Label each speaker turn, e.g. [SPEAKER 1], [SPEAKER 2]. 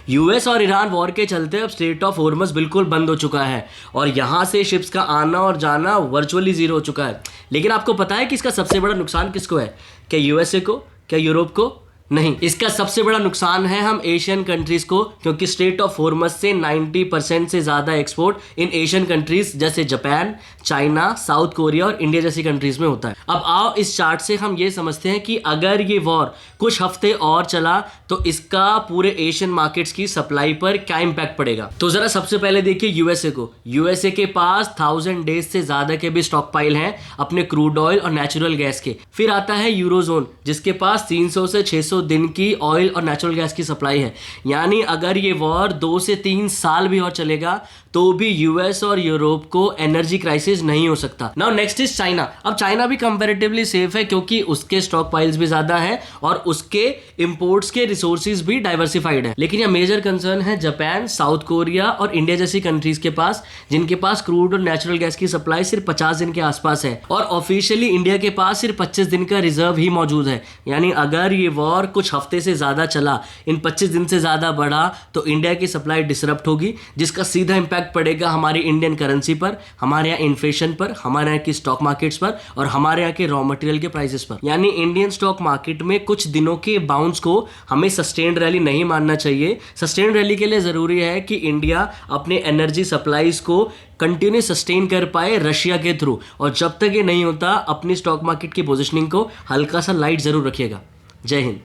[SPEAKER 1] US और Iran war के चलते अब स्ट्रेट ऑफ हॉर्मज़ बिल्कुल बंद हो चुका है और यहाँ से शिप्स का आना और जाना वर्चुअली ज़ीरो हो चुका है। लेकिन आपको पता है कि इसका सबसे बड़ा नुकसान किसको है? क्या यूएसए को? क्या यूरोप को? नहीं, इसका सबसे बड़ा नुकसान है हम एशियन कंट्रीज को, क्योंकि स्ट्रेट ऑफ हॉर्मज़ से 90% से ज़्यादा एक्सपोर्ट इन एशियन कंट्रीज जैसे जापान, चाइना, साउथ कोरिया और इंडिया जैसी कंट्रीज में होता है। अब आओ इस चार्ट से हम ये समझते हैं कि अगर ये वॉर कुछ हफ्ते और चला तो इसका पूरे एशियन मार्केट्स की सप्लाई पर क्या इंपैक्ट पड़ेगा। तो जरा सबसे पहले देखिए यूएसए को। यूएसए के पास 1000 डेज से ज्यादा के भी स्टॉक पाइल हैं अपने क्रूड ऑयल और नेचुरल गैस के। फिर आता है यूरोजोन, जिसके पास 300 से 600 दिन की ऑयल और नेचुरल गैस की सप्लाई है। यानी अगर ये वॉर 2 से 3 साल भी और चलेगा तो भी यूएस और यूरोप को एनर्जी क्राइसिस नहीं हो सकता। Now next is China. अब चाइना भी कंपैरेटिवली सेफ है क्योंकि उसके स्टॉक पाइल्स भी ज्यादा है और उसके इंपोर्ट्स के रिसोर्सेज भी डाइवर्सिफाइड है। लेकिन यह मेजर कंसर्न है जापान, साउथ कोरिया और इंडिया जैसी कंट्रीज के पास, जिनके पास क्रूड और नेचुरल गैस की सप्लाई सिर्फ 50 दिन के आसपास है और ऑफिशियली इंडिया के पास सिर्फ 25 दिन का रिजर्व ही मौजूद है। यानी अगर ये वॉर कुछ हफ्ते से ज्यादा चला, इन 25 दिन से ज्यादा बढ़ा, तो इंडिया की सप्लाई डिसरप्ट होगी, जिसका सीधा इंपैक्ट पड़ेगा हमारी इंडियन करेंसी पर, हमारे यहाँ इन्फ्लेशन पर, हमारे यहाँ की स्टॉक मार्केट्स पर और हमारे यहाँ के रॉ मटेरियल के प्राइसेस पर। यानी इंडियन स्टॉक मार्केट में कुछ दिनों के बाउंस को हमें सस्टेन्ड रैली नहीं मानना चाहिए। सस्टेन्ड रैली के लिए जरूरी है कि इंडिया अपने एनर्जी सप्लाईज को कंटिन्यू सस्टेन कर पाए रशिया के थ्रू, और जब तक ये नहीं होता अपनी स्टॉक मार्केट की पोजिशनिंग को हल्का सा लाइट जरूर रखिएगा। जय हिंद।